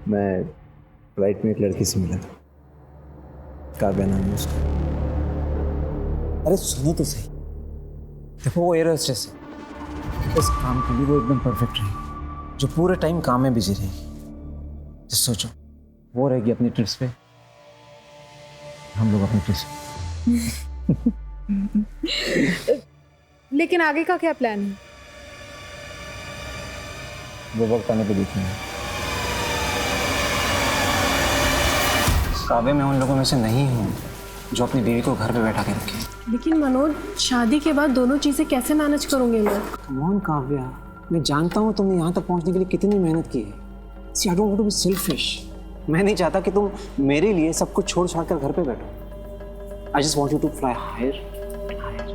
मैं फ्लाइट में एक लड़की से मिला था, काव्या नाम है उसका। अरे सुनो तो सही, देखो वो एयर होस्टेस है, इस काम के लिए वो एकदम परफेक्ट रहेगी, जो पूरे टाइम काम में बिजी रहेगी। just सोचो, वो रहेगी अपनी ट्रिप्स पे, हम लोग अपनी ट्रिप्स पे। लेकिन आगे का क्या प्लान है? वो वक्त आने पे देखेंगे। काव्या मैं उन लोगों में से नहीं हूँ जो अपनी बीवी को घर पे बैठा के रखे। लेकिन मनोज, शादी के बाद दोनों चीजें कैसे मैनेज करोगे लोग? कौन काव्या, मैं जानता हूँ तुमने यहाँ तक पहुँचने के लिए कितनी मेहनत की है। See, I don't want to be selfish. मैं नहीं चाहता कि तुम मेरे लिए सब कुछ छोड़ छाड़ कर घर पे बैठो। I just want you to fly higher and higher.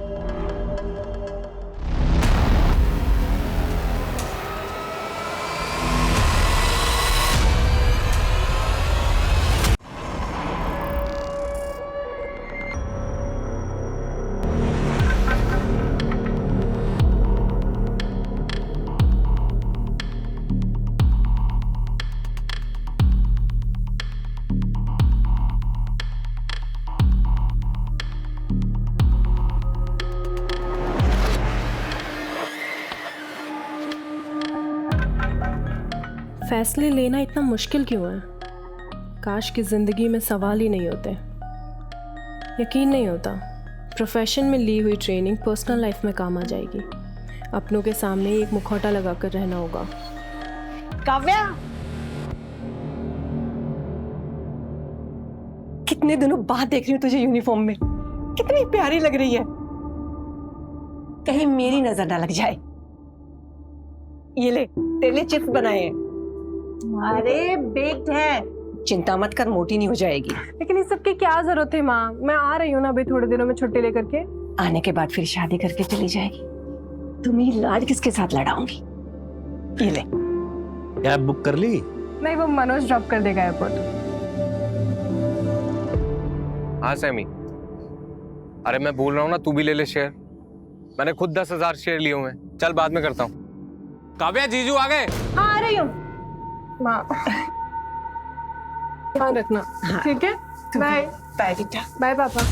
फैसले लेना इतना मुश्किल क्यों है? काश की जिंदगी में सवाल ही नहीं होते। यकीन नहीं होता, प्रोफेशन में ली हुई ट्रेनिंग पर्सनल लाइफ में काम आ जाएगी। अपनों के सामने ही एक मुखौटा लगाकर रहना होगा। काव्या, कितने दिनों बाद देख रही हूँ तुझे यूनिफॉर्म में, कितनी प्यारी लग रही है। कहीं मेरी नजर ना लग जाए। ये ले, तेरे लिए चिप्स बनाए हैं। अरे बेक्ड है, चिंता मत कर, मोटी नहीं हो जाएगी। लेकिन इस सब की क्या जरूरत है माँ? मैं आ रही हूँ ना अभी थोड़े दिनों में छुट्टी लेकर के। आने के बाद फिर शादी करके चली जाएगी। तुम्हें लाज किसके साथ लड़ाऊंगी। ये ले। कैब बुक कर ली? नहीं, वो मनोज ड्रॉप कर देगा एयरपोर्ट। हाँ सैमी, अरे मैं बोल रहा हूँ ना, तू भी ले ले शेयर। मैंने खुद 10,000 शेयर लिए हुए हैं। चल बाद में करता हूँ। काव्या, जीजू आ गए। हाँ आ रही हूँ माँ, ध्यान रखना। ठीक है, बाय। बाय बेटा। बाय पापा।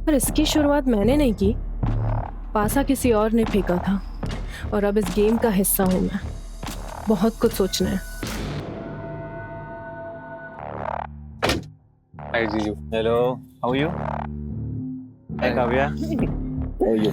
पर इसकी शुरुआत मैंने नहीं की, पासा किसी और ने फेंका था और अब इस गेम का हिस्सा हूं मैं। बहुत कुछ सोचना है। हाय जीजू। Hello, how are you? Hi Kavya, how are you?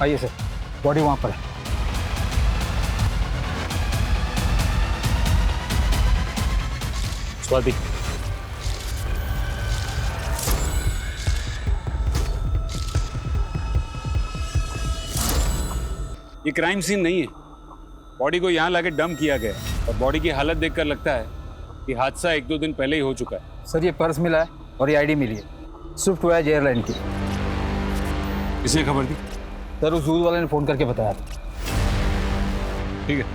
आइए सर, बॉडी वहाँ पर है। स्वाति, ये क्राइम सीन नहीं है। बॉडी को यहाँ लाके डंप किया गया है और बॉडी की हालत देखकर लगता है कि हादसा 1-2 दिन पहले ही हो चुका है। सर ये पर्स मिला है और ये आईडी मिली है, स्विफ्ट वॉयज एयरलाइन की। किसने खबर दी? सर उस दूध वाले ने फोन करके बताया था। ठीक है,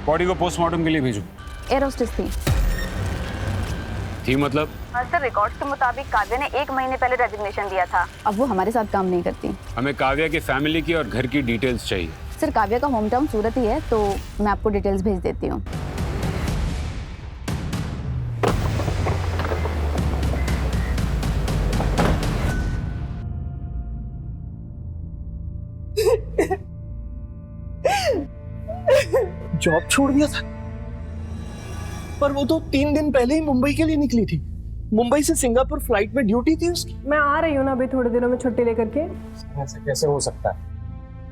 बॉडी को पोस्टमार्टम के लिए भेजो। एयर होस्टेस थी मतलब? सर रिकॉर्ड्स के मुताबिक काव्या ने 1 महीने पहले रेजिग्नेशन दिया था। अब वो हमारे साथ काम नहीं करती। हमें काव्या के फैमिली की और घर की डिटेल्स चाहिए। सर काव्या का होम टाउन सूरत ही है, तो मैं आपको डिटेल्स भेज देती हूँ। जॉब छोड़ दिया था, पर वो तो 3 दिन पहले ही मुंबई के लिए निकली थी। मुंबई से सिंगापुर फ्लाइट में ड्यूटी थी उसकी। मैं आ रही हूँ ना अभी थोड़े दिनों में छुट्टी लेकर के। ऐसे कैसे हो सकता है?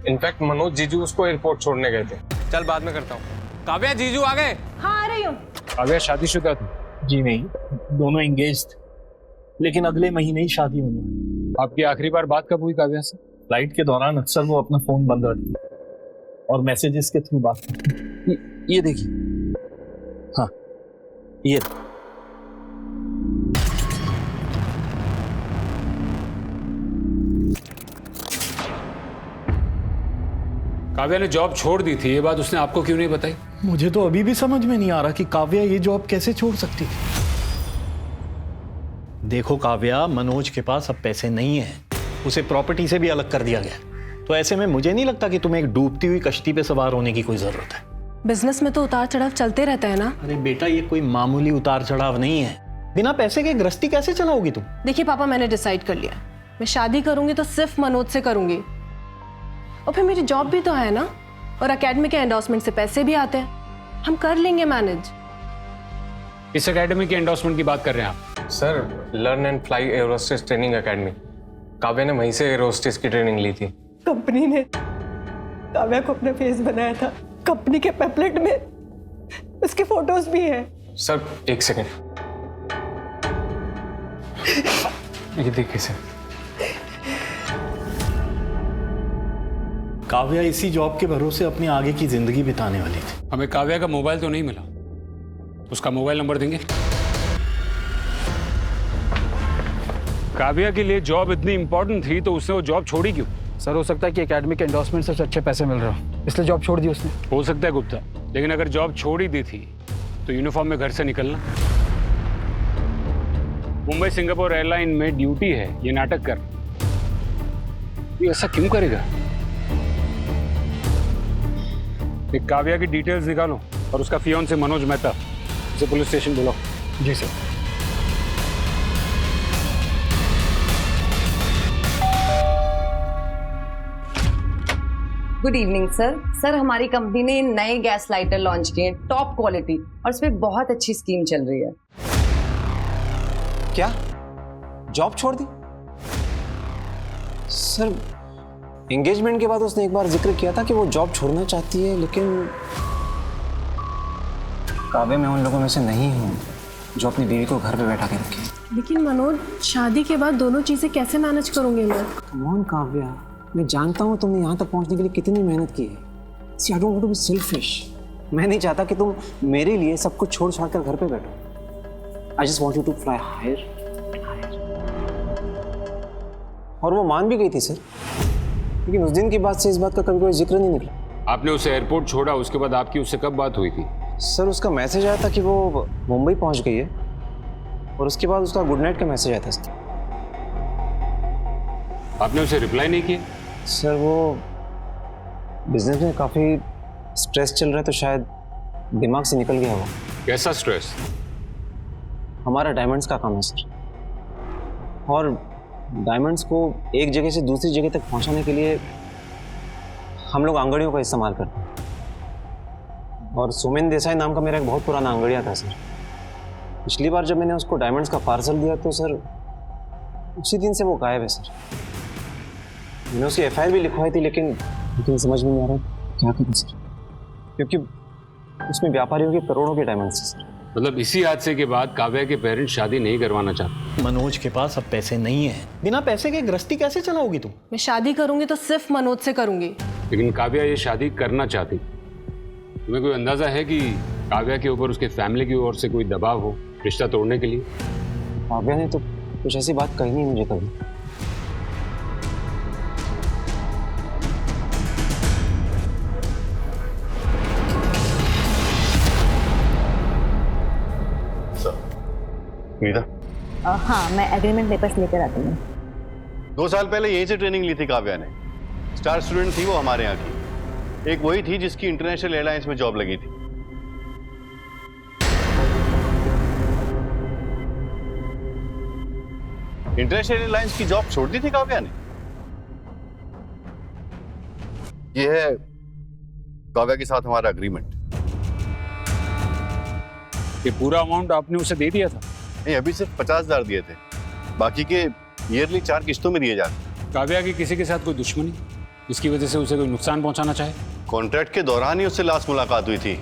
इनफैक्ट मनोज जीजू उसको एयरपोर्ट छोड़ने गए थे। चल बाद में करता हूँ। काव्या, जीजू आ गए। हाँ आ रही हूँ। काव्या शादीशुदा थी? जी नहीं, दोनों एंगेज थे। लेकिन अगले महीने ही शादी होनी है। आपकी आखिरी बार बात कब हुई काव्या से? फ्लाइट के दौरान अक्सर वो अपना फोन बंद रखती है और मैसेजेस के थ्रू बात करती है। ये देखिए, हाँ ये काव्या ने जॉब छोड़ दी थी, ये बात उसने आपको क्यों नहीं बताई? मुझे तो अभी भी समझ में नहीं आ रहा कि काव्या ये जॉब कैसे छोड़ सकती थी। देखो काव्या, मनोज के पास अब पैसे नहीं है, उसे प्रॉपर्टी से भी अलग कर दिया गया। तो ऐसे में मुझे नहीं लगता कि तुम्हें एक डूबती हुई कश्ती पे सवार होने की कोई जरूरत है। बिजनेस में तो उतार चढ़ाव चलते रहता है ना। अरे बेटा, ये कोई मामूली उतार चढ़ाव नहीं है। बिना पैसे के गृहस्थी कैसे चलाओगी तुम? देखिए पापा, मैंने डिसाइड कर लिया, मैं शादी करूंगी तो सिर्फ मनोज से करूंगी। और फिर मेरी जॉब भी तो है ना, और एकेडमी के एंडोर्समेंट से पैसे भी आते हैं, हम कर लेंगे मैनेज। इस एकेडमी के एंडोर्समेंट की बात कर रहे हैं आप? Sir, learn and fly air hostess training academy, Kavya ने वहीं से एयर होस्टेस की ट्रेनिंग ली थी। कंपनी ने काव्या को अपना फेस बनाया था, कंपनी के पैम्पलेट में उसके फोटोज भी हैं। सर एक सेकेंड, ये देखिए सर। काव्या इसी जॉब के भरोसे अपनी आगे की जिंदगी बिताने वाली थी। हमें काव्या का मोबाइल तो नहीं मिला, उसका मोबाइल नंबर देंगे? काव्या के लिए जॉब इतनी इंपॉर्टेंट थी तो उसने वो जॉब छोड़ी क्यों? सर, हो सकता है कि एकेडमी के एंडोर्समेंट से अच्छे पैसे मिल रहे हो, इसलिए जॉब छोड़ दी उसने। हो सकता है गुप्ता, लेकिन अगर जॉब छोड़ ही दी थी तो यूनिफॉर्म में घर से निकलना। मुंबई सिंगापुर एयरलाइन में ड्यूटी है, ये नाटक कर, ये ऐसा क्यों करेगा? एक काव्या की डिटेल्स निकालो और उसका फियोन्से मनोज मेहता, इसे पुलिस स्टेशन बुलाओ। जी sir. Good evening sir. Sir, हमारी कंपनी ने नए गैस लाइटर लॉन्च किए हैं, टॉप क्वालिटी, और इसमें बहुत अच्छी स्कीम चल रही है। क्या जॉब छोड़ दी? सर, एंगेजमेंट के बाद उसने एक बार जिक्र किया था कि वो जॉब छोड़ना चाहती है, लेकिन काव्या, मैं उन लोगों में से नहीं हूँ जो अपनी बीवी को घर पे बैठा के रखे। लेकिन मनोज, शादी के बाद दोनों चीजें कैसे मैनेज करूंगी मैं? कम ऑन काव्या, मैं जानता हूँ तुमने यहाँ तक पहुँचने के लिए कितनी मेहनत की है। See, I don't want to be selfish. मैं नहीं चाहता कि तुम मेरे लिए सब कुछ छोड़ छाड़ कर घर पे बैठो। I just want you to fly higher, higher. और वो मान भी गई थी सर, लेकिन उस दिन की बात से इस बात का कभी कोई जिक्र नहीं निकला। आपने उसे एयरपोर्ट छोड़ा, उसके बाद आपकी उससे कब बात हुई थी? सर, उसका मैसेज आया था कि वो मुंबई पहुंच गई है, और उसके बाद उसका गुड नाइट का मैसेज आया था सर। आपने उसे रिप्लाई नहीं किया? सर, वो बिजनेस में काफ़ी स्ट्रेस चल रहा है, तो शायद दिमाग से निकल गया वो। कैसा स्ट्रेस? हमारा डायमंड्स का काम है सर, और डायमंड्स को एक जगह से दूसरी जगह तक पहुंचाने के लिए हम लोग आंगड़ियों का इस्तेमाल करते हैं। और सोमेन देसाई नाम का मेरा एक बहुत पुराना आंगड़िया था सर। पिछली बार जब मैंने उसको डायमंड्स का पार्सल दिया तो सर उसी दिन से वो गायब है सर। मैंने उसकी एफआईआर भी लिखवाई थी, लेकिन समझ में नहीं आ रहा क्या करूं सर, क्योंकि उसमें व्यापारियों के करोड़ों के डायमंड्स हैं सर। मतलब इसी हादसे के बाद काव्या के पेरेंट्स शादी नहीं करवाना चाहते? मनोज के पास अब पैसे नहीं है, बिना पैसे के गृहस्थी कैसे चलाओगी तुम? मैं शादी करूंगी तो सिर्फ मनोज से करूंगी। लेकिन काव्या ये शादी करना चाहती, तुम्हें कोई अंदाजा है कि काव्या के ऊपर उसके फैमिली की ओर से कोई दबाव हो रिश्ता तोड़ने के लिए? काव्या ने तो कुछ ऐसी बात कही नहीं मुझे कभी। मीरा? हाँ, मैं एग्रीमेंट पेपर्स लेकर आती हूँ। 2 साल पहले यहीं से ट्रेनिंग ली थी काव्या ने। स्टार स्टूडेंट थी वो हमारे यहाँ की। एक वही थी जिसकी इंटरनेशनल एयरलाइंस में जॉब लगी थी। इंटरनेशनल एयरलाइंस की जॉब छोड़ दी थी काव्या ने। ये है काव्या के साथ हमारा एग्रीमेंट। ये पूरा अमाउंट आपने उसे दे दिया था? नहीं, अभी सिर्फ 50,000 दिए थे, बाकी के ईयरली 4 किस्तों में दिए जाते। काव्या की किसी के साथ कोई दुश्मनी जिसकी वजह से उसे कोई नुकसान पहुंचाना चाहे? कॉन्ट्रैक्ट के दौरान ही उससे लास्ट मुलाकात हुई थी,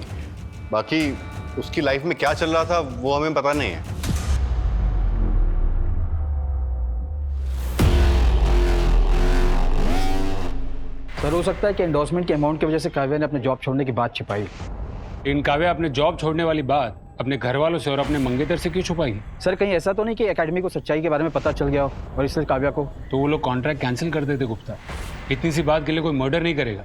बाकी उसकी लाइफ में क्या चल रहा था वो हमें पता नहीं है। हो सकता है कि एंडोर्समेंट के अमाउंट की वजह से काव्या ने अपने जॉब छोड़ने की बात छिपाई। इन काव्या अपने जॉब छोड़ने वाली बात अपने घर वालों से और अपने मंगेतर से क्यों छुपाई? सर कहीं ऐसा तो नहीं कि एकेडमी को सच्चाई के बारे में पता चल गया हो और इसलिए काव्या को। तो वो लोग कॉन्ट्रैक्ट कैंसिल कर देते गुप्ता। इतनी सी बात के लिए कोई मर्डर नहीं करेगा।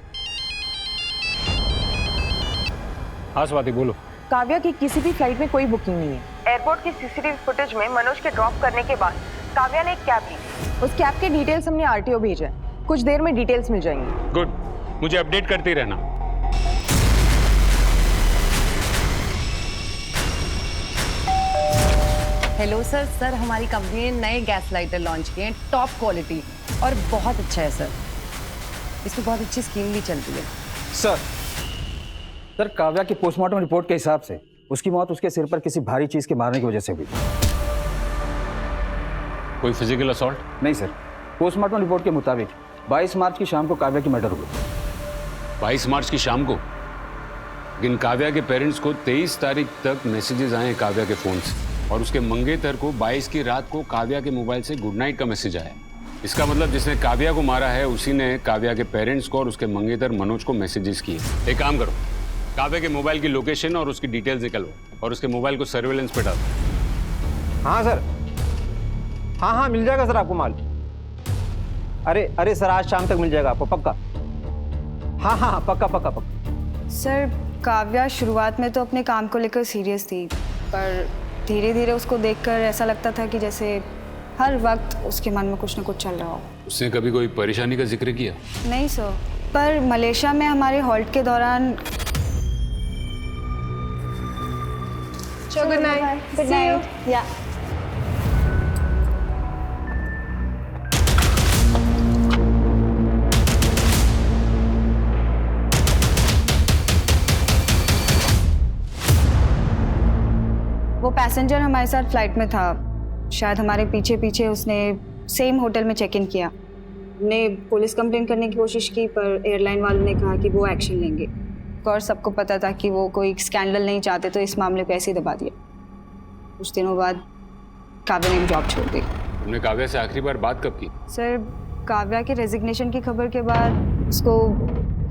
हाँ स्वाति बोलो। काव्या की किसी भी फ्लाइट में कोई बुकिंग नहीं है। एयरपोर्ट की सीसीटीवी फुटेज में मनोज के ड्रॉप करने के बाद काव्या ने एक कैब ली। उस कैब के डिटेल्स हमने आरटीओ भेजा है। कुछ देर में डिटेल्स मिल जाएंगी। गुड, मुझे अपडेट करते रहना। Hello sir. सर हमारी कंपनी ने नए गैस लाइटर लॉन्च किए हैं, टॉप क्वालिटी और बहुत अच्छा है सर। इसकी बहुत अच्छी स्कीम भी चलती है। सर काव्या की पोस्टमार्टम रिपोर्ट के हिसाब से उसकी मौत उसके सिर पर किसी भारी चीज के मारने की वजह से हुई। कोई फिजिकल असॉल्ट? नहीं सर, पोस्टमार्टम रिपोर्ट के मुताबिक 22 मार्च की शाम को काव्या की मर्डर हुई। 22 मार्च की शाम को? लेकिन काव्या के पेरेंट्स को 23 तारीख तक मैसेजेस आए काव्या के फोन से, और उसके मंगेतर को 22 की रात को काव्या के मोबाइल से गुड नाइट का मैसेज आया। इसका मतलब जिसने काव्या को मारा है उसी ने काव्या के पेरेंट्स को और उसके मंगेतर मनोज को मैसेजेस किए। एक काम करो, काव्या के मोबाइल की लोकेशन और उसकी डिटेल्स निकलवाओ और उसके मोबाइल को सर्वेलेंस पे डालो। हाँ सर, हाँ मिल जाएगा सर आपको माल। अरे सर आज शाम तक मिल जाएगा आपको पक्का। हाँ पक्का। सर काव्या शुरुआत में तो अपने काम को लेकर सीरियस थी, पर धीरे धीरे उसको देखकर ऐसा लगता था कि जैसे हर वक्त उसके मन में कुछ न कुछ चल रहा हो। उसने कभी कोई परेशानी का जिक्र किया? नहीं सर, पर मलेशिया में हमारे हॉल्ट के दौरान। Good night. Good night. या वो पैसेंजर हमारे साथ फ्लाइट में था। शायद हमारे पीछे पीछे उसने सेम होटल में चेक इन किया। हमने पुलिस कंप्लेंट करने की कोशिश की, पर एयरलाइन वालों ने कहा कि वो एक्शन लेंगे। और सबको पता था कि वो कोई स्कैंडल नहीं चाहते, तो इस मामले को ऐसे ही दबा दिया। कुछ दिनों बाद काव्या ने जॉब छोड़ दी। तुमने काव्या से आखिरी बार बात कब की? सर काव्या के रेजिग्नेशन की खबर के बाद उसको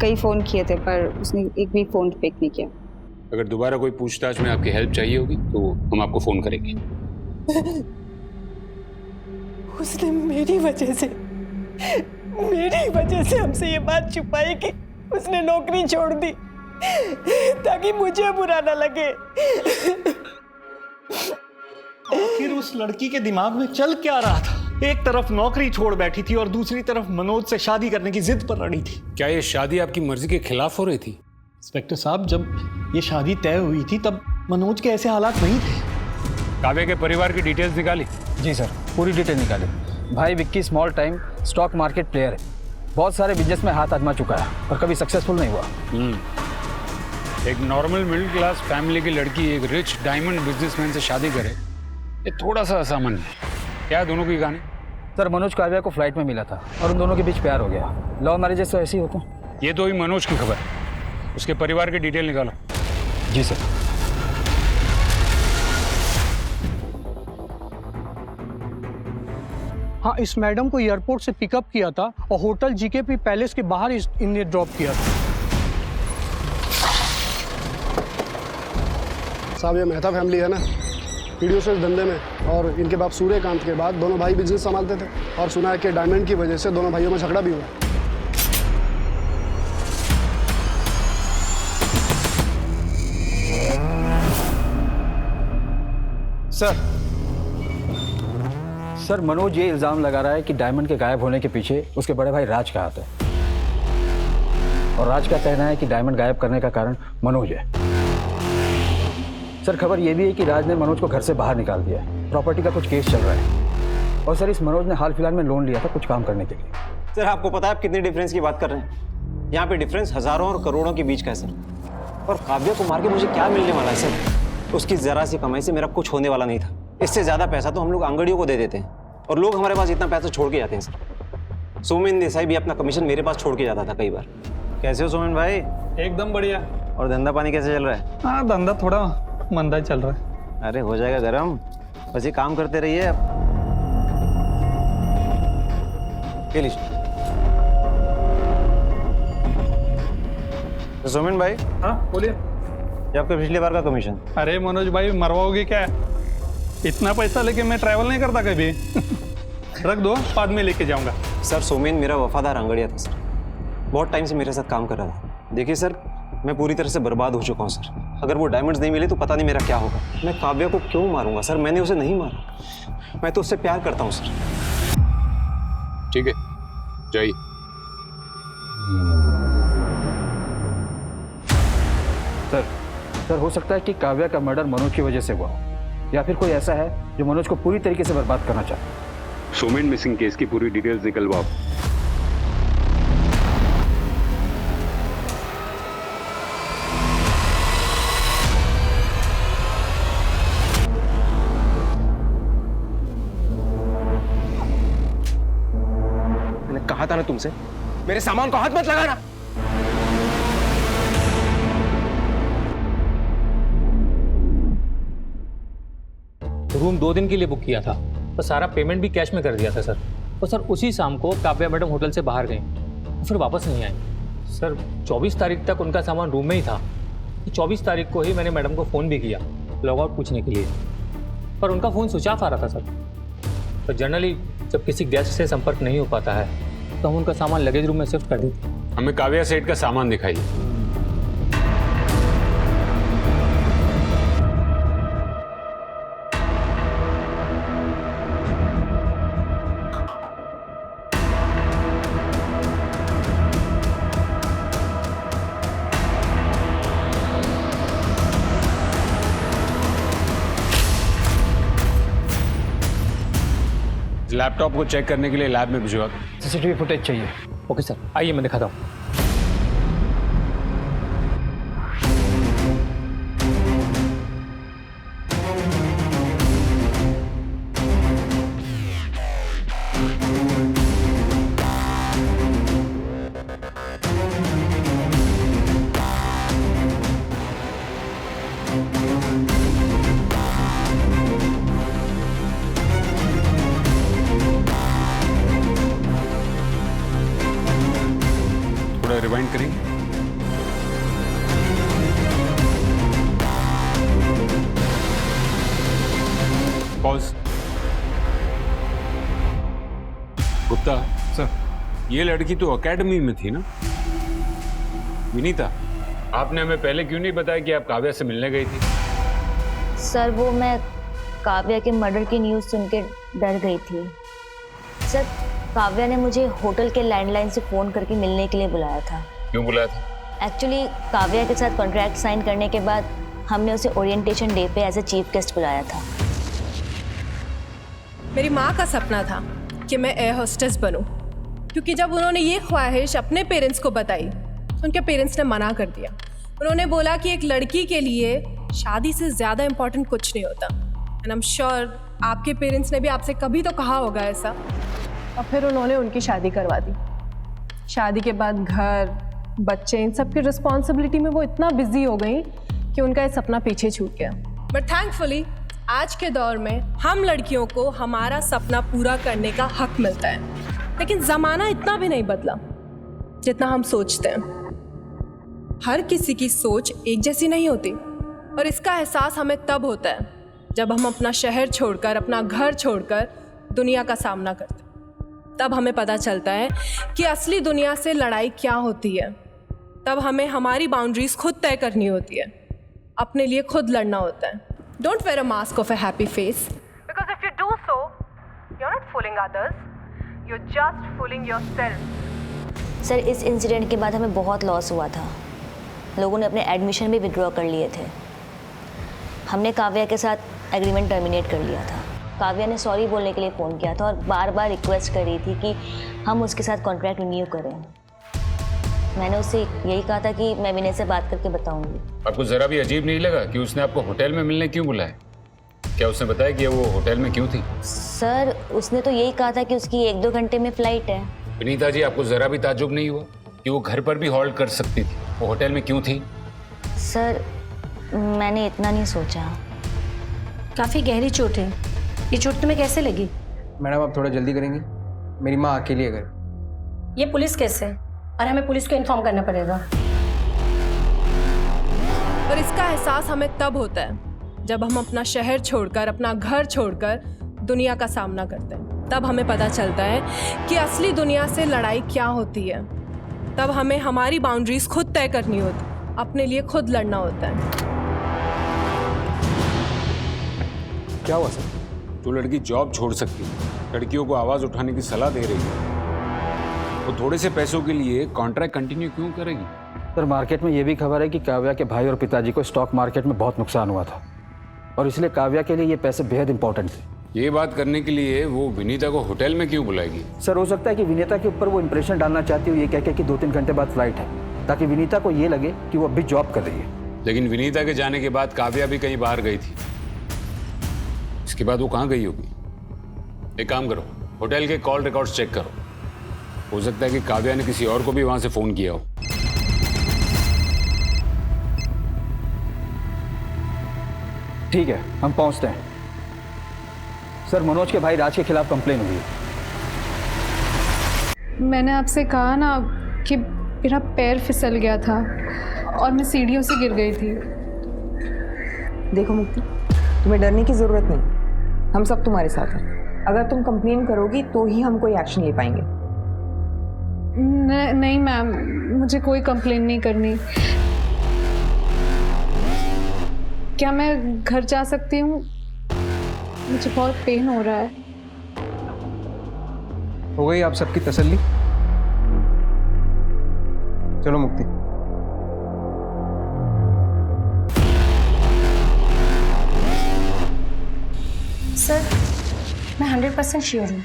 कई फ़ोन किए थे, पर उसने एक भी फ़ोन पिक नहीं किया। अगर दोबारा कोई पूछताछ में आपकी हेल्प चाहिए होगी तो हम आपको फोन करेंगे। उसने मेरी वजह से हमसे ये बात छुपाई कि उसने नौकरी छोड़ दी ताकि मुझे बुरा ना लगे। आखिर उस लड़की के दिमाग में चल क्या रहा था? एक तरफ नौकरी छोड़ बैठी थी और दूसरी तरफ मनोज से शादी करने की जिद पर अड़ी थी। क्या ये शादी आपकी मर्जी के खिलाफ हो रही थी? इंस्पेक्टर साहब, जब ये शादी तय हुई थी तब मनोज के ऐसे हालात नहीं थे। काव्या के परिवार की डिटेल्स निकाली? जी सर, पूरी डिटेल निकाली। भाई Vicky small time stock market player है, बहुत सारे बिजनेस में हाथ आजमा चुका है पर कभी सक्सेसफुल नहीं हुआ। एक नॉर्मल मिडिल क्लास फैमिली की लड़की एक रिच डायमंड बिजनेसमैन से शादी करे, ये थोड़ा सा असामान्य है। क्या दोनों की कहानी? सर मनोज काव्या को फ्लाइट में मिला था और उन दोनों के बीच प्यार हो गया। लव मैरिजेस तो ऐसे ही होते हैं। ये तो ही मनोज की खबर है। उसके परिवार की डिटेल निकालो। जी सर। हाँ, इस मैडम को एयरपोर्ट से पिकअप किया था और होटल जीकेपी पैलेस के बाहर इन्हें ड्रॉप किया था। साहब ये मेहता फैमिली है ना, वीडियो से इस धंधे में, और इनके बाप सूर्यकांत के बाद दोनों भाई बिजनेस संभालते थे और सुना है कि डायमंड की वजह से दोनों भाइयों में झगड़ा भी हुआ। सर मनोज ये इल्जाम लगा रहा है कि डायमंड के गायब होने के पीछे उसके बड़े भाई राज का हाथ है, और राज का कहना है कि डायमंड गायब करने का कारण मनोज है। सर खबर ये भी है कि राज ने मनोज को घर से बाहर निकाल दिया है। प्रॉपर्टी का कुछ केस चल रहा है, और सर इस मनोज ने हाल फिलहाल में लोन लिया था कुछ काम करने के लिए। सर आपको पता है आप कितनी डिफरेंस की बात कर रहे हैं? यहाँ पे डिफरेंस हजारों और करोड़ों के बीच का है सर। और काव्या को मार के मुझे क्या मिलने वाला है सर? उसकी जरा सी कमाई से मेरा कुछ होने वाला नहीं था। इससे ज्यादा पैसा तो हम लोग अंगड़ियों को दे देते हैं, और लोग हमारे पास इतना पैसा छोड़ के जाते हैं सर। सोमेन देसाई भी अपना कमीशन मेरे पास छोड़ के जाता था कई बार। कैसे हो सोमेन भाई? एकदम बढ़िया। और धंधा पानी कैसे चल रहा है? हाँ धंधा थोड़ा मंदा चल रहा है। अरे हो जाएगा गरम, बस ये काम करते रहिए अब। ये लीजिए। सोमेन भाई, हाँ बोलिए। ये आपके पिछली बार का कमीशन। अरे मनोज भाई, मरवाओगे क्या? इतना पैसा लेके मैं ट्रैवल नहीं करता कभी। रख दो, बाद में लेके जाऊंगा। सर सोमेन मेरा वफादार आंगड़िया था सर, बहुत टाइम से मेरे साथ काम कर रहा था। देखिए सर, मैं पूरी तरह से बर्बाद हो चुका हूँ सर। अगर वो डायमंड्स नहीं मिले तो पता नहीं मेरा क्या होगा। मैं काव्या को क्यों मारूंगा सर? मैंने उसे नहीं मारा, मैं तो उससे प्यार करता हूँ सर। ठीक है, जाइए। सर हो सकता है कि काव्या का मर्डर मनोज की वजह से हुआ हो, या फिर कोई ऐसा है जो मनोज को पूरी तरीके से बर्बाद करना चाहता है। सोमेन मिसिंग केस की पूरी डिटेल्स निकलवाओ। मैंने कहा था ना तुमसे, मेरे सामान को हाथ मत लगाना। रूम 2 दिन के लिए बुक किया था, तो सारा पेमेंट भी कैश में कर दिया था सर। और सर उसी शाम को काव्या मैडम होटल से बाहर गई, फिर वापस नहीं आई सर। 24 तारीख तक उनका सामान रूम में ही था। 24 तारीख को ही मैंने मैडम को फ़ोन भी किया लॉग आउट पूछने के लिए, पर उनका फ़ोन स्विच ऑफ आ रहा था सर। तो जनरली जब किसी गेस्ट से संपर्क नहीं हो पाता है तो हम उनका सामान लगेज रूम में शिफ्ट कर देते हैं। हमें काव्या सेठ का सामान दिखाइए। लैपटॉप को चेक करने के लिए लैब में भिजवा। सीसीटीवी फुटेज चाहिए। ओके सर, आइए मैं दिखाता हूँ। रिवाइंड करेंगे। पॉज। गुप्ता सर, ये लड़की तो एकेडमी में थी ना? विनीता, आपने हमें पहले क्यों नहीं बताया कि आप काव्या से मिलने गई थी? सर वो मैं काव्या के मर्डर की न्यूज़ सुन के डर गई थी सर। काव्या ने मुझे होटल के लैंडलाइन से फ़ोन करके मिलने के लिए बुलाया था। क्यों बुलाया था? एक्चुअली काव्या के साथ कॉन्ट्रैक्ट साइन करने के बाद हमने उसे ओरिएंटेशन डे पे एज ए चीफ गेस्ट बुलाया था। मेरी माँ का सपना था कि मैं एयर होस्टेस बनूं, क्योंकि जब उन्होंने ये ख्वाहिश अपने पेरेंट्स को बताई तो उनके पेरेंट्स ने मना कर दिया। उन्होंने बोला कि एक लड़की के लिए शादी से ज़्यादा इम्पोर्टेंट कुछ नहीं होता। एंड आई एम श्योर आपके पेरेंट्स ने भी आपसे कभी तो कहा होगा ऐसा। और फिर उन्होंने उनकी शादी करवा दी। शादी के बाद घर, बच्चे, इन सब की रिस्पॉन्सिबिलिटी में वो इतना बिजी हो गई कि उनका ये सपना पीछे छूट गया। बट थैंकफुली आज के दौर में हम लड़कियों को हमारा सपना पूरा करने का हक मिलता है। लेकिन ज़माना इतना भी नहीं बदला जितना हम सोचते हैं। हर किसी की सोच एक जैसी नहीं होती, और इसका एहसास हमें तब होता है जब हम अपना शहर छोड़कर, अपना घर छोड़कर दुनिया का सामना करते हैं। तब हमें पता चलता है कि असली दुनिया से लड़ाई क्या होती है। तब हमें हमारी बाउंड्रीज खुद तय करनी होती है, अपने लिए खुद लड़ना होता है। Don't wear a mask of a happy face, because if you do so you are not fooling others, you are just fooling yourself. Sir इस इंसिडेंट के बाद हमें बहुत लॉस हुआ था। लोगों ने अपने एडमिशन भी विड्रॉ कर लिए थे। हमने काव्या के साथ एग्रीमेंट टर्मिनेट कर लिया था। काव्या ने सॉरी बोलने के लिए फ़ोन किया था और बार बार रिक्वेस्ट कर रही थी कि हम उसके साथ कॉन्ट्रैक्ट रिन्यू करें। मैंने उससे यही कहा था कि मैं विनय से बात करके बताऊंगी। आपको जरा भी अजीब नहीं लगा कि उसने आपको होटल में मिलने क्यों बुलाया? क्या उसने बताया कि वो होटल में क्यों थी? सर उसने तो यही कहा था कि उसकी 1-2 घंटे में फ्लाइट है। विनीता जी, आपको जरा भी ताज्जुब नहीं हुआ कि वो घर पर भी हॉल्ट कर सकती थी? वो होटल में क्यों थी? सर मैंने इतना नहीं सोचा। काफ़ी गहरी चोट है, ये चोट तुम्हें कैसे लगी? मैडम आप थोड़ा जल्दी करेंगे, मेरी माँ अकेली है घर। ये पुलिस केस है और हमें पुलिस को इन्फॉर्म करना पड़ेगा। और इसका एहसास हमें तब होता है जब हम अपना शहर छोड़कर, अपना घर छोड़कर दुनिया का सामना करते हैं। तब हमें पता चलता है कि असली दुनिया से लड़ाई क्या होती है। तब हमें हमारी बाउंड्रीज खुद तय करनी होती, अपने लिए खुद लड़ना होता है। क्या हुआ सर? जो लड़की जॉब छोड़ सकती है, लड़कियों को आवाज उठाने की सलाह दे रही है, वो थोड़े से पैसों के लिए कॉन्ट्रैक्ट कंटिन्यू क्यों करेगी? सर मार्केट में ये भी खबर है कि काव्या के भाई और पिताजी को स्टॉक मार्केट में बहुत नुकसान हुआ था और इसलिए काव्या के लिए ये पैसे बेहद इंपॉर्टेंट थे। ये बात करने के लिए वो विनीता को होटल में क्यों बुलाएगी? सर हो सकता है कि विनीता के ऊपर वो इंप्रेशन डालना चाहती हो ये कह के कि 2-3 घंटे बाद फ्लाइट है, ताकि विनीता को ये लगे कि वो अभी जॉब कर रही है। लेकिन विनीता के जाने के बाद काव्या भी कहीं बाहर गई थी, इसके बाद वो कहाँ गई होगी? एक काम करो, होटल के कॉल रिकॉर्ड्स चेक करो, हो सकता है कि काव्या ने किसी और को भी वहां से फोन किया हो। ठीक है, हम पहुंचते हैं। सर मनोज के भाई राज के खिलाफ कंप्लेन हुई है। मैंने आपसे कहा ना कि मेरा पैर फिसल गया था और मैं सीढ़ियों से गिर गई थी। देखो मुक्ति, तुम्हें डरने की जरूरत नहीं, हम सब तुम्हारे साथ हैं। अगर तुम कंप्लेन करोगी तो ही हम कोई एक्शन ले पाएंगे। नहीं मैम, मुझे कोई कंप्लेन नहीं करनी। क्या मैं घर जा सकती हूँ? मुझे बहुत पेन हो रहा है। हो गई आप सबकी तसल्ली? चलो मुक्ति। सर मैं 100% श्योर हूँ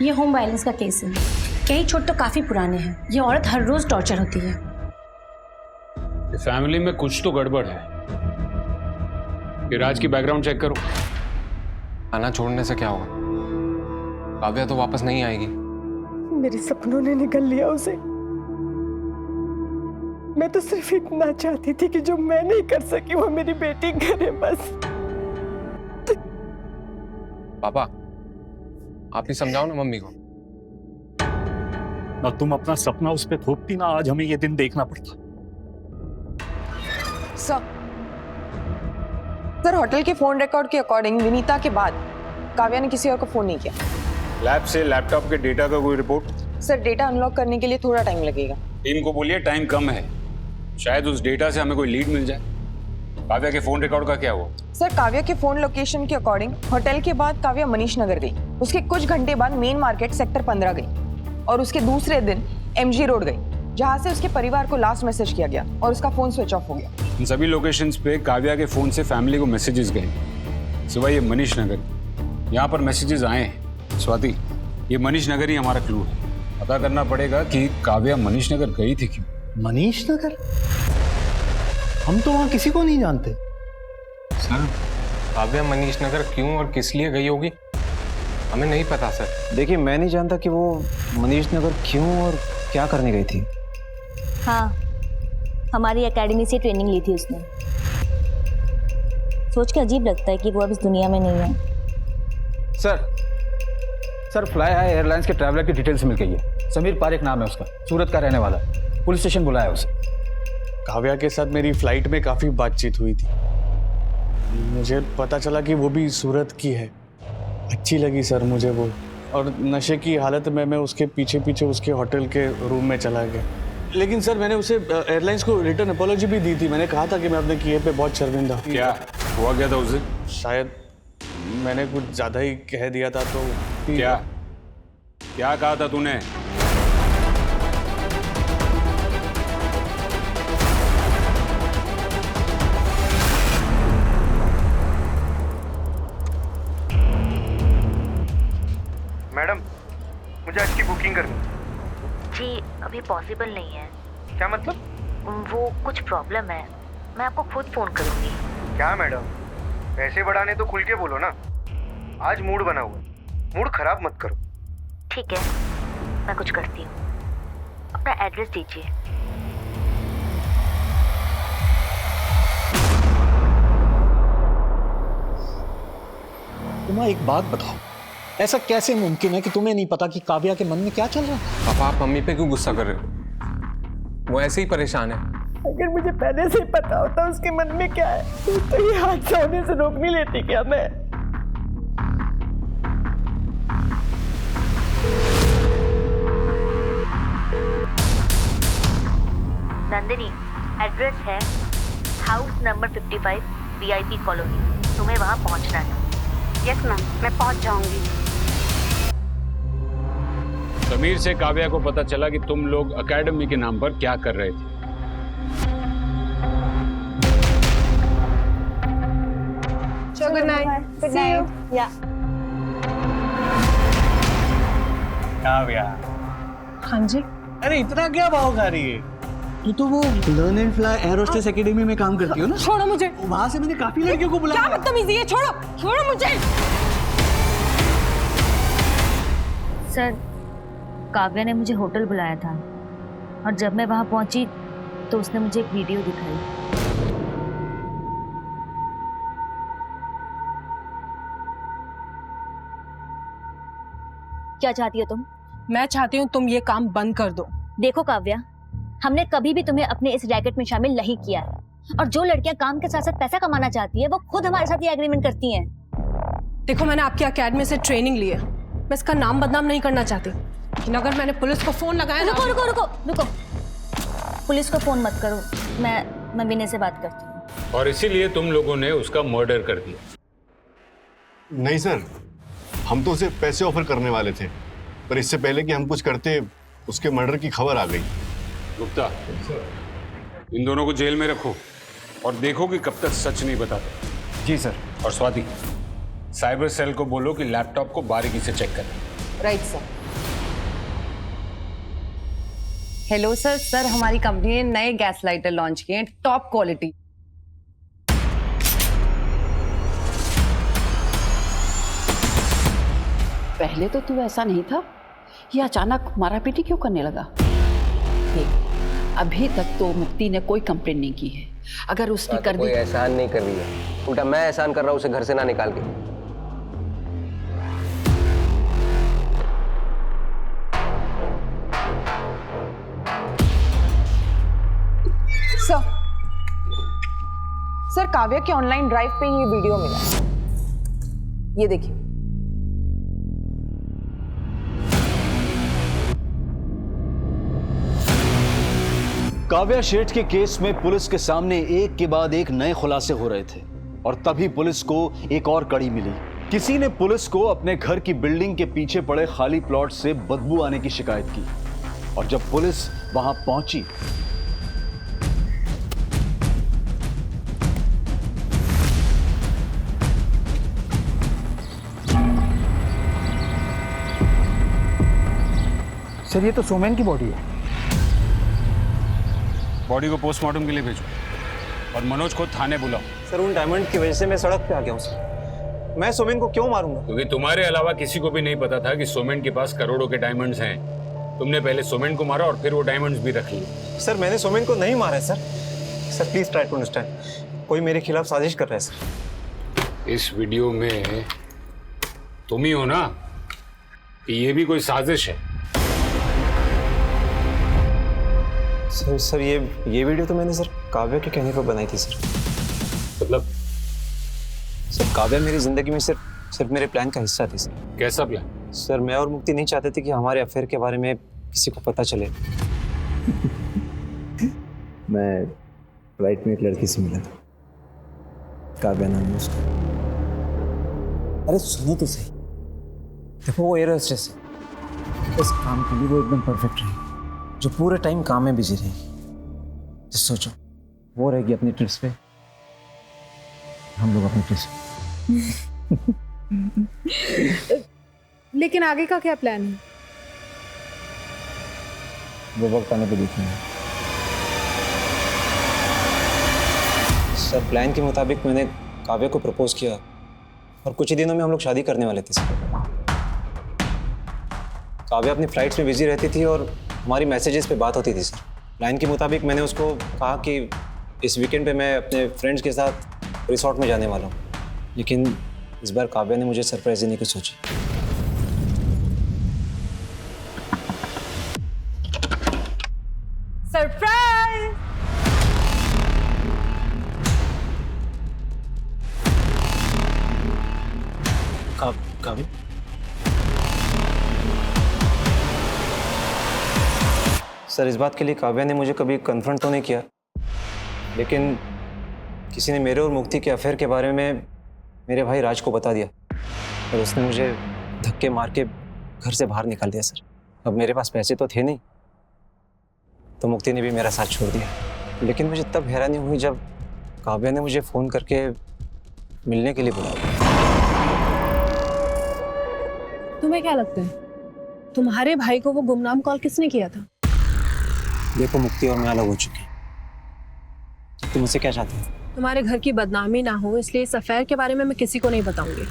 ये होम वायलेंस का केस है। कई छोट तो काफी पुराने हैं। ये औरत हर रोज टॉर्चर होती है। फैमिली में कुछ तो गड़बड़ है। ये राज की बैकग्राउंड चेक करो। आना छोड़ने से क्या होगा? काव्या तो वापस नहीं आएगी। मेरे सपनों ने निकल लिया उसे। मैं तो सिर्फ इतना चाहती थी कि जो मैं नहीं कर सकी वो मेरी बेटी करे बस। पापा, आप ही समझाओ ना मम्मी को। ना तुम अपना सपना उस पे थोपती, ना आज हमें ये दिन देखना पड़ता। सर होटल के फोन रिकॉर्ड के अकॉर्डिंग विनीता के बाद काव्या ने किसी और को फोन नहीं किया। लैब से लैपटॉप के डेटा का कोई रिपोर्ट? सर डेटा अनलॉक करने के लिए थोड़ा टाइम लगेगा। टीम को बोलिए टाइम कम है, शायद उस डेटा से हमें कोई लीड मिल जाए। काव्या के फोन रिकॉर्ड का क्या हुआ? सर काव्या के फोन लोकेशन के अकॉर्डिंग होटल के बाद काव्या मनीष नगर गई, उसके कुछ घंटे बाद मेन मार्केट सेक्टर 15 गई और उसके दूसरे दिन MG रोड गई, जहां से उसके परिवार को लास्ट मैसेज किया गया और उसका फोन स्विच ऑफ हो गया। इन सभी लोकेशंस पे काव्या के फोन से फैमिली को मैसेजेस गए, सिवाय ये मनीष नगर। यहाँ पर मैसेजेस आए हैं। स्वाति, ये मनीष नगर ही हमारा क्लू है। पता करना पड़ेगा कि काव्या मनीष नगर गई थी क्यों। मनीष नगर? हम तो वहां किसी को नहीं जानते। सर काव्या मनीष नगर क्यों और किस लिए गई होगी हमें नहीं पता सर। देखिए मैं नहीं जानता कि वो मनीष नगर क्यों और क्या करने गई थी। हाँ, हमारी एकेडमी से ट्रेनिंग ली थी उसने। सोच के अजीब लगता है कि वो अब इस दुनिया में नहीं है। सर फ्लाई हाई एयरलाइंस के ट्रैवलर की डिटेल्स मिल गई है। समीर पारेख नाम है उसका, सूरत का रहने वाला। पुलिस स्टेशन बुलाया उसे। काव्या के साथ मेरी फ्लाइट में काफ़ी बातचीत हुई थी। मुझे पता चला कि वो भी सूरत की है। अच्छी लगी सर मुझे वो, और नशे की हालत में मैं उसके पीछे पीछे उसके होटल के रूम में चला गया। लेकिन सर मैंने उसे एयरलाइंस को रिटर्न अपॉलॉजी भी दी थी। मैंने कहा था कि मैं अपने किए पे बहुत शर्मिंदा। क्या हुआ क्या था उसे? शायद मैंने कुछ ज़्यादा ही कह दिया था तो। क्या कहा था तूने? मैडम मुझे आज की बुकिंग करनी। जी अभी पॉसिबल नहीं है। क्या मतलब? वो कुछ प्रॉब्लम है, मैं आपको खुद फोन करूंगी। क्या मैडम, पैसे बढ़ाने तो खुल के बोलो ना। आज मूड बना हुआ, मूड खराब मत करो। ठीक है, मैं कुछ करती हूँ। अपना एड्रेस दीजिए। तुम एक बात बताओ, ऐसा कैसे मुमकिन है कि तुम्हें नहीं पता कि काव्या के मन में क्या चल रहा है? पापा आप मम्मी पे क्यों गुस्सा कर रहे हो? वो ऐसे ही परेशान है। अगर मुझे पहले से ही पता होता उसके मन में क्या है तो ये हादसा होने से रोक नहीं लेती क्या मैं? नंदिनी, एड्रेस है हाउस नंबर 55 VIP कॉलोनी। तुम्हें वहां पहुंचना है। यस मैम, मैं पहुंच जाऊंगी। समीर से काव्या को पता चला कि तुम लोग एकेडमी के नाम पर क्या कर रहे थे। Good night. Good night. या काव्या, हाँ जी। अरे इतना क्या भाव खा रही है? तू तो वो learn and fly air hostess academy में काम करती हो ना? छोड़ो मुझे। वहां से मैंने काफी लड़कियों को बुलाया। क्या बदतमीजी है, छोड़ो छोड़ो मुझे। सर, काव्या ने मुझे होटल बुलाया था और जब मैं वहां पहुंची तो उसने मुझे एक वीडियो दिखाई। क्या चाहती हो तुम? मैं चाहती हूँ तुम ये काम बंद कर दो। देखो काव्या, हमने कभी भी तुम्हें अपने इस रैकेट में शामिल नहीं किया है और जो लड़कियां काम के साथ साथ पैसा कमाना चाहती है वो खुद हमारे साथ ये एग्रीमेंट करती हैं। देखो, मैंने आपकी अकेडमी से ट्रेनिंग ली है, मैं इसका नाम बदनाम नहीं करना चाहती, लेकिन अगर मैंने पुलिस को फोन लगाया रुको रुको रुको रुको, पुलिस को फोन मत करो, मैं विनय से बात करती हूँ। और इसीलिए तुम लोगों ने उसका मर्डर कर दिया। नहीं सर, हम तो उसे पैसे ऑफर करने वाले थे, पर इससे पहले कि हम कुछ करते उसके मर्डर की खबर आ गई। गुप्ता, इन दोनों को जेल में रखो और देखो कि कब तक सच नहीं बताते। जी सर। और स्वाति, साइबर सेल को बोलो कि लैपटॉप को बारीकी से चेक करें। Right sir. हेलो सर, हमारी कंपनी ने नए गैस लाइटर लॉन्च किए हैं, टॉप क्वालिटी। पहले तो तू ऐसा नहीं था, ये अचानक मारापीटी क्यों करने लगा? देख, अभी तक तो मुक्ति ने कोई कंप्लेंट नहीं की है। अगर उसने कर दी, कोई एहसान नहीं कर रही है, उल्टा मैं एहसान कर रहा हूँ उसे घर से ना निकाल के। सर काव्या के ऑनलाइन ड्राइव पे ये वीडियो मिला, ये देखिए। काव्या शेठ के केस में पुलिस के सामने एक के बाद एक नए खुलासे हो रहे थे और तभी पुलिस को एक और कड़ी मिली। किसी ने पुलिस को अपने घर की बिल्डिंग के पीछे पड़े खाली प्लॉट से बदबू आने की शिकायत की और जब पुलिस वहां पहुंची सर, ये तो सोमेन की बॉडी है। बॉडी को पोस्टमार्टम के लिए भेजो और मनोज को थाने बुलाओ। सर, उन डायमंड की वजह से मैं सड़क पे आ गया हूँ सर। मैं सोमेन को क्यों मारूंगा? क्योंकि तुम्हारे अलावा किसी को भी नहीं पता था कि सोमेन के पास करोड़ों के डायमंड्स हैं। तुमने पहले सोमेन को मारा और फिर वो डायमंड्स भी रख लिए। सर, मैंने सोमेन को नहीं मारा है sir. Sir please try to understand. कोई मेरे खिलाफ साजिश कर रहा है सर। इस वीडियो में तुम ही हो ना कि ये भी कोई साजिश है? सर ये वीडियो तो मैंने सर काव्या के कहने पर बनाई थी सर। मतलब? सर काव्या मेरी जिंदगी में सिर्फ मेरे प्लान का हिस्सा थी सर। कैसा प्लान? सर मैं और मुक्ति नहीं चाहते थे कि हमारे अफेयर के बारे में किसी को पता चले। मैं फ्लाइट में एक लड़की से मिला, काव्या नाम है उसका। अरे सुनो तो सही, देखो वो एयर होस्टेस है, इस काम के लिए वो एकदम परफेक्ट रही, जो पूरे टाइम काम में बिजी रहेगी। तो सोचो, वो रहेगी अपनी ट्रिप्स पे, हम लोग अपनी ट्रिप्स पे। लेकिन आगे का क्या प्लान है? वो वक्त आने पे देखेंगे। सर प्लान के मुताबिक मैंने काव्या को प्रपोज किया और कुछ ही दिनों में हम लोग शादी करने वाले थे सर। काव्या अपनी फ्लाइट्स में बिजी रहती थी और हमारी मैसेजेस पे बात होती थी सर। प्लान के मुताबिक मैंने उसको कहा कि इस वीकेंड पे मैं अपने फ्रेंड्स के साथ रिसोर्ट में जाने वाला हूँ, लेकिन इस बार काव्या ने मुझे सरप्राइज देने की सोची। सरप्राइज! काव्या, सर इस बात के लिए काव्या ने मुझे कभी कन्फ्रंट तो नहीं किया, लेकिन किसी ने मेरे और मुक्ति के अफेयर के बारे में मेरे भाई राज को बता दिया और उसने मुझे धक्के मार के घर से बाहर निकाल दिया सर। अब मेरे पास पैसे तो थे नहीं, तो मुक्ति ने भी मेरा साथ छोड़ दिया। लेकिन मुझे तब हैरानी हुई जब काव्या ने मुझे फ़ोन करके मिलने के लिए बुलाया। तुम्हें क्या लगता है तुम्हारे भाई को वो गुमनाम कॉल किसने किया था? देखो मुक्ति और मैं अलग हो चुके हैं, तुम मुझसे क्या चाहते हो? तुम्हारे घर की बदनामी ना हो इसलिए इस अफेयर के बारे में मैं किसी को नहीं बताऊंगी,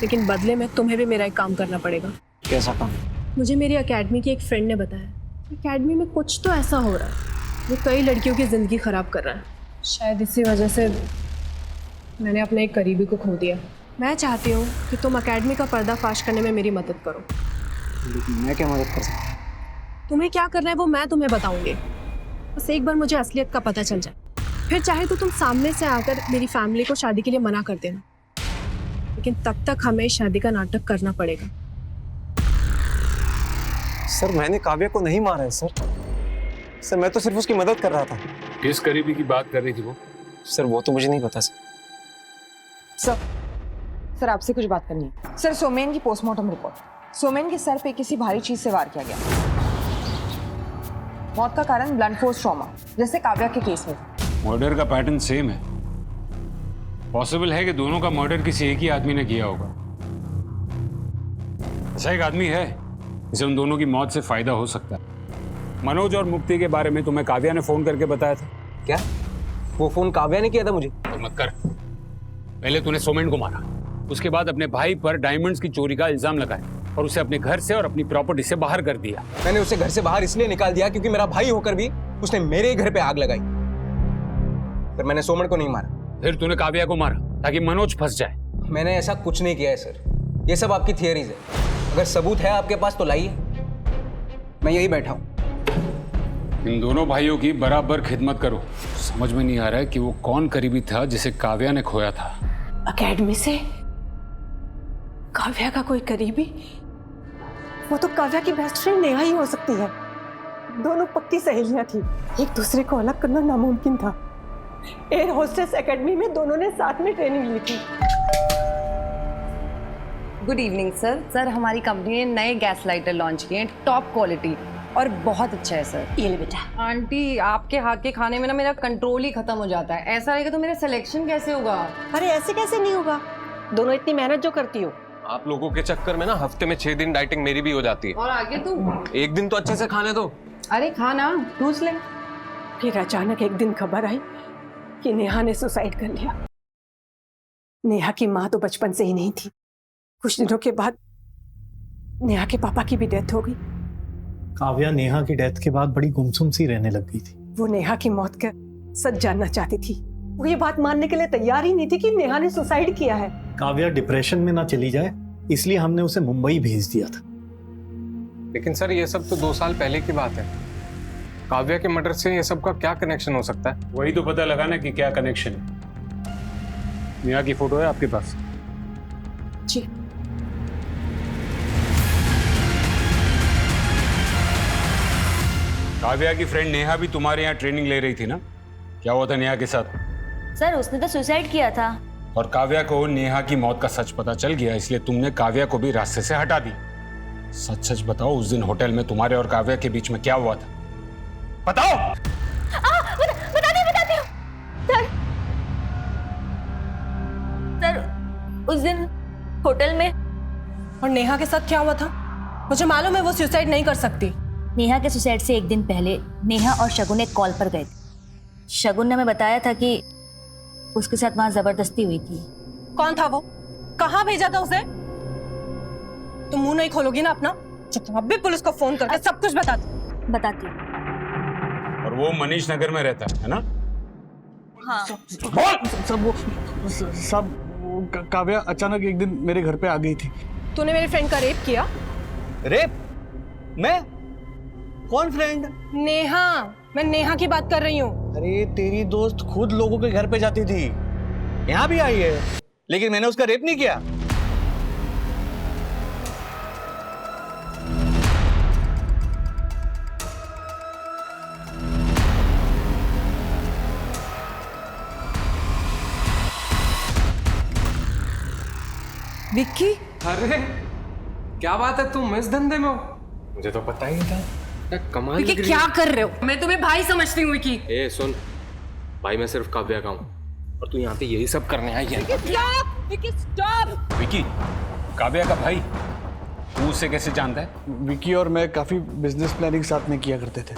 लेकिन बदले में तुम्हें भी मेरा एक काम करना पड़ेगा। कैसा काम? मुझे मेरी एकेडमी की एक फ्रेंड ने बताया एकेडमी में कुछ तो ऐसा हो रहा है जो कई लड़कियों की ज़िंदगी ख़राब कर रहा है। शायद इसी वजह से मैंने अपने एक करीबी को खो दिया। मैं चाहती हूँ कि तुम एकेडमी का पर्दाफाश करने में मेरी मदद करो। लेकिन मैं क्या मदद कर सकता हूँ? तुम्हें क्या करना है वो मैं तुम्हें बताऊंगी, बस एक बार मुझे असलियत का पता चल जाए, फिर चाहे तो तुम सामने से आकर मेरी फैमिली को शादी के लिए मना कर देना, लेकिन तब तक हमें शादी का नाटक करना पड़ेगा। सर मैंने काव्या को नहीं मारा है सर मैं तो सिर्फ उसकी मदद कर रहा था। किस करीबी की बात कर रही थी वो? सर वो तो मुझे नहीं पता सर आपसे कुछ बात करनी है। सर सोमेन की पोस्टमार्टम रिपोर्ट। सोमेन के सर पे किसी भारी चीज से वार किया गया। मौत का कारण ब्लंट फोर्स ट्रॉमा, जैसे काव्या के केस में। मर्डर का पैटर्न सेम है। पॉसिबल है कि दोनों का मर्डर किसी एक ही आदमी ने किया होगा। ऐसा एक आदमी है जिसे उन दोनों की मौत से फायदा हो सकता है। मनोज और मुक्ति के बारे में तुम्हें काव्या ने फोन करके बताया था क्या? वो फोन काव्या ने किया था मुझे? तो मत कर। पहले तूने सोमेन को मारा, उसके बाद अपने भाई पर डायमंड्स की चोरी का इल्जाम लगाया और उसे अपने घर से और अपनी प्रॉपर्टी से बाहर कर दिया। मैंने उसे घर से बाहर इसलिए निकाल दिया क्योंकि मेरा भाई होकर भी उसने मेरे घर पे आग लगाई। पर मैंने सोमेन को नहीं मारा। फिर तूने काव्या को मारा ताकि मनोज फंस जाए। मैंने ऐसा कुछ नहीं किया है सर, ये सब आपकी थियरीज है। अगर सबूत है आपके पास तो लाइए, मैं यही बैठा हूं। इन दोनों भाइयों की बराबर खिदमत करो। समझ में नहीं आ रहा है कि वो कौन करीबी था जिसे काव्या ने खोया था। एकेडमी से काव्या का कोई करीबी? वो तो काव्या की बेस्ट फ्रेंड नेहा ही हो सकती है। दोनों पक्की सहेलियां थी, एक दूसरे को अलग करना नामुमकिन था। एयर होस्टेस एकेडमी में दोनों ने साथ में ट्रेनिंग ली थी। Good evening sir. सर हमारी कंपनी ने नए गैस लाइटर लॉन्च किए हैं, टॉप क्वालिटी और बहुत अच्छा है सर। ये ले बेटा। आंटी आपके हाथ के खाने में ना मेरा कंट्रोल ही खत्म हो जाता है। ऐसा रहेगा तो मेरा सिलेक्शन कैसे होगा? अरे ऐसे कैसे नहीं होगा, दोनों इतनी मेहनत जो करती हो। आप लोगों के चक्कर में ना हफ्ते में 6 दिन डाइटिंग मेरी भी हो जाती है। और आगे तू एक दिन तो अच्छे से खाने दो। अरे खाना ठूस ले। फिर अचानक एक दिन खबर आई कि नेहा ने सुसाइड कर लिया। नेहा की माँ तो बचपन से ही नहीं थी। कुछ दिनों के बाद नेहा के पापा की भी डेथ हो गई। काव्या नेहा की डेथ के बाद बड़ी गुमसुम सी रहने लग गई थी। वो नेहा की मौत का सच जानना चाहती थी। वो ये बात मानने के लिए तैयार ही नहीं थी कि नेहा ने सुसाइड किया है। काव्या डिप्रेशन में ना चली जाए इसलिए हमने उसे मुंबई भेज दिया था। लेकिन सर ये सब तो 2 साल पहले की बात है। काव्या के मर्डर से ये सब का क्या कनेक्शन हो सकता है? वही तो पता लगाना कि क्या कनेक्शन है। नेहा की फोटो है आपके पास? जी। काव्या की फ्रेंड नेहा भी तुम्हारे यहाँ ट्रेनिंग ले रही थी ना? क्या हुआ था नेहा के साथ? सर उसने तो सुसाइड किया था। और काव्या को नेहा की मौत का सच पता चल गया, इसलिए तुमने काव्या को भी रास्ते से हटा दी। सच सच बताओ, उस दिन होटल में तुम्हारे और काव्या के बीच में क्या हुआ था? बताओ। बताती हूँ सर, उस दिन होटल में। और नेहा के साथ क्या हुआ था? मुझे मालूम है वो सुसाइड नहीं कर सकती। नेहा के सुसाइड से एक दिन पहले नेहा और शगुन एक कॉल पर गए थे। शगुन ने हमें बताया था कि उसके साथ वहां जबरदस्ती हुई थी। कौन था वो? कहाँ भेजा था उसे? तुम मुंह नहीं खोलोगी ना अपना? चुप, अब भी पुलिस को फोन करके सब कुछ बताती हूँ। और वो मनीष नगर में रहता है ना? हाँ। सब काव्या अचानक एक दिन मेरे घर पे आ गई थी। तूने मेरे फ्रेंड का रेप किया? रेप? मैं? कौन फ्रेंड? नेहा। मैं नेहा की बात कर रही हूँ। अरे तेरी दोस्त खुद लोगों के घर पे जाती थी, यहाँ भी आई है, लेकिन मैंने उसका रेप नहीं किया। विक्की? अरे क्या बात है, तुम इस धंधे में हो? मुझे तो पता ही नहीं था। क्या कमाल विक्की लग रही क्या है। कर रहे हो? मैं तुम्हें भाई समझती हूँ विक्की। ए सुन, भाई मैं सिर्फ काव्या का हूँ और तू यहाँ पे यही सब करने आई है। विक्की स्टॉप! विकी, काव्या का भाई, तू उससे कैसे जानता है? विकी और मैं काफ़ी बिजनेस प्लानिंग साथ में किया करते थे।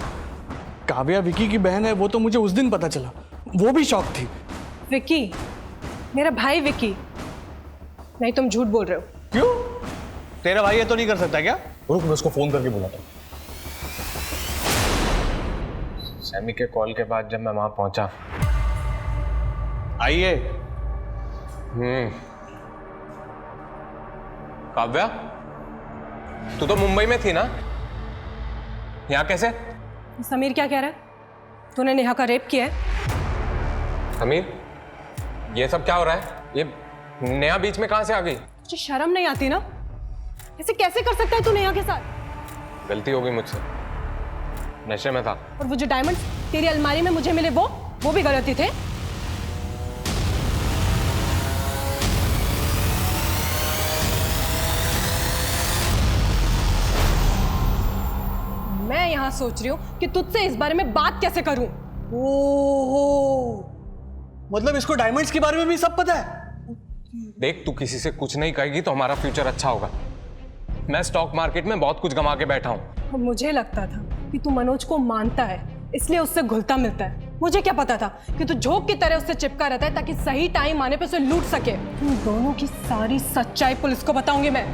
काव्या विकी की बहन है, वो तो मुझे उस दिन पता चला, वो भी शॉक थी। विक्की, मेरा भाई विक्की। नहीं, तुम झूठ बोल रहे हो। क्यों? तेरा भाई ये तो नहीं कर सकता क्या? रुक, मैं उसको फोन करके बुलाता हूँ। सैमी के कॉल के बाद जब मैं वहां पहुंचा, आइए। काव्या, तू तो मुंबई में थी ना, यहाँ कैसे? समीर क्या कह रहा है? तूने नेहा का रेप किया है? समीर, ये सब क्या हो रहा है? ये नेहा बीच में कहां से आ गई? तुझे शर्म नहीं आती ना? ऐसे कैसे कर सकता है तू नेहा के साथ? गलती हो गई मुझसे, नशे में था। और वो जो डायमंड्स तेरी अलमारी में मुझे मिले वो भी गलती थे। मैं यहाँ सोच रही हूँ कि तुझसे इस बारे में बात कैसे करूं। ओहो, मतलब इसको डायमंड्स के बारे में भी सब पता है? देख, तू किसी से कुछ नहीं कहेगी तो हमारा फ्यूचर अच्छा होगा। मैं स्टॉक मार्केट में बहुत कुछ गंवा के बैठा हूँ। मुझे लगता था कि तू मनोज को मानता है, इसलिए उससे घुलता मिलता है। मुझे क्या पता था कि तू झोंक की तरह उससे चिपका रहता है ताकि सही टाइम आने पे उसे लूट सके। तुम दोनों की सारी सच्चाई पुलिस को बताऊंगी मैं।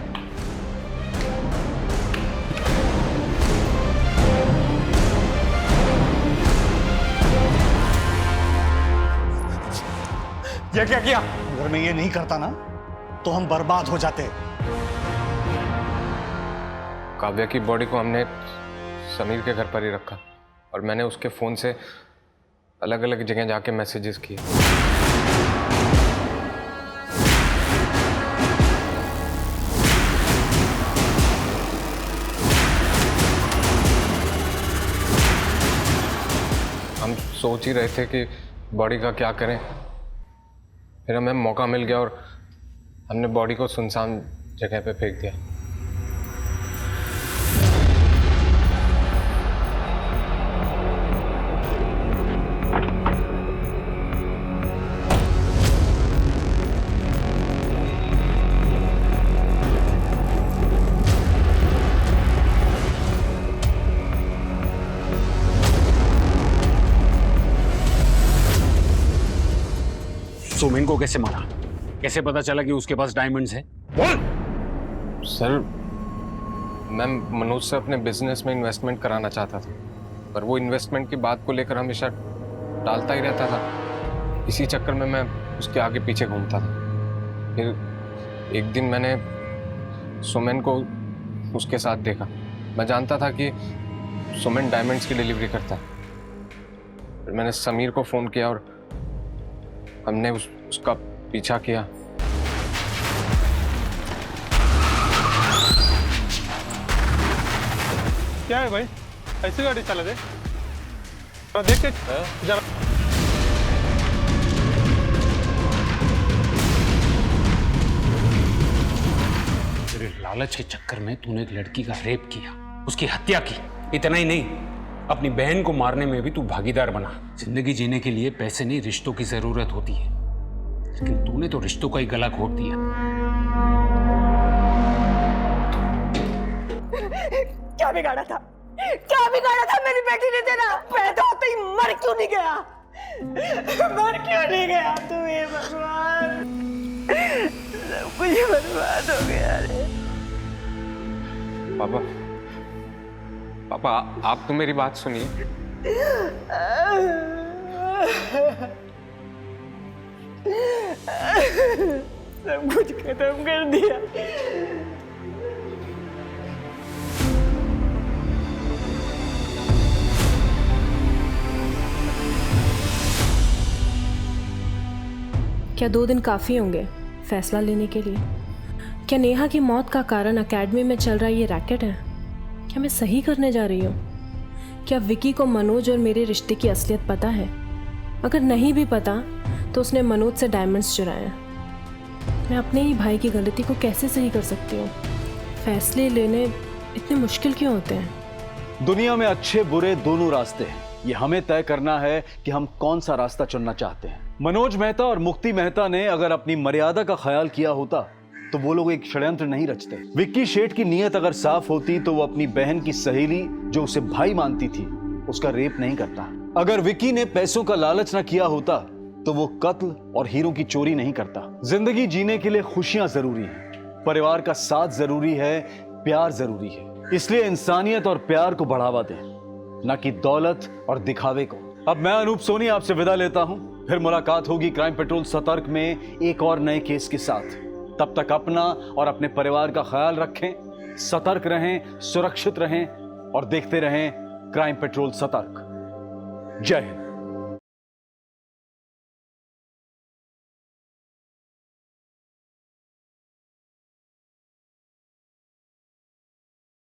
ये क्या किया? अगर मैं ये नहीं करता ना तो हम बर्बाद हो जाते। काव्या की बॉडी को हमने समीर के घर पर ही रखा और मैंने उसके फोन से अलग अलग जगह जाके मैसेजेस किए। हम सोच ही रहे थे कि बॉडी का क्या करें, फिर हमें मौका मिल गया और हमने बॉडी को सुनसान जगह पे फेंक दिया। सुमिन को कैसे मारा? कैसे पता चला कि उसके पास डायमंड्स है? बोल। सर, मैं मनोज से अपने बिजनेस में इन्वेस्टमेंट कराना चाहता था, पर वो इन्वेस्टमेंट की बात को लेकर हमेशा टालता ही रहता था। इसी चक्कर में मैं उसके आगे पीछे घूमता था। फिर एक दिन मैंने सुमिन को उसके साथ देखा। मैं जानता था कि सुमिन डायमंड्स की डिलीवरी करता है। फिर मैंने समीर को फ़ोन किया और हमने उसका पीछा किया। क्या है भाई, ऐसी गाड़ी चला दे? देख के जरा। तेरे लालच के चक्कर में तूने एक लड़की का रेप किया, उसकी हत्या की। इतना ही नहीं, अपनी बहन को मारने में भी तू भागीदार बना। जिंदगी जीने के लिए पैसे नहीं, रिश्तों की जरूरत होती है, लेकिन तूने तो रिश्तों का ही गला घोट दिया। क्या बिगाड़ा था? क्या बिगाड़ा था मेरी बेटी ने तेरा? पैदा होते ही मर क्यों नहीं गया? मर क्यों नहीं गया तू? ये भगवान, सब कुछ बर्बाद हो गया रे। पापा, पापा, आप तो मेरी बात सुनिए। सब कुछ खत्म कर दिया। क्या 2 दिन काफ़ी होंगे फैसला लेने के लिए? क्या नेहा की मौत का कारण एकेडमी में चल रहा ये रैकेट है? क्या मैं सही करने जा रही हूँ? क्या विकी को मनोज और मेरे रिश्ते की असलियत पता है? अगर नहीं भी पता तो उसने मनोज से डायमंड्स चुराए हैं। मैं अपने ही भाई की गलती को कैसे सही कर सकती हूँ? फैसले लेने इतने मुश्किल क्यों होते हैं? दुनिया में अच्छे बुरे दोनों रास्ते हैं। ये हमें तय करना है कि हम कौन सा रास्ता चुनना चाहते हैं। मनोज मेहता और मुक्ति मेहता ने अगर अपनी मर्यादा का ख्याल किया होता तो वो लोग एक षड्यंत्र नहीं रचते। विक्की शेठ की नीयत अगर साफ होती तो वो अपनी बहन की सहेली जो उसे भाई मानती थी उसका रेप नहीं करता। अगर विक्की ने पैसों का लालच ना किया होता तो वो कत्ल और हीरों की चोरी नहीं करता। जिंदगी जीने के लिए खुशियां जरूरी हैं, परिवार का साथ जरूरी है, प्यार जरूरी है। इसलिए इंसानियत और प्यार को बढ़ावा दें, ना कि दौलत और दिखावे को। अब मैं अनूप सोनी आपसे विदा लेता हूं। फिर मुलाकात होगी क्राइम पेट्रोल सतर्क में एक और नए केस के साथ। तब तक अपना और अपने परिवार का ख्याल रखें, सतर्क रहें, सुरक्षित रहें और देखते रहें क्राइम पेट्रोल सतर्क। जय हिंद।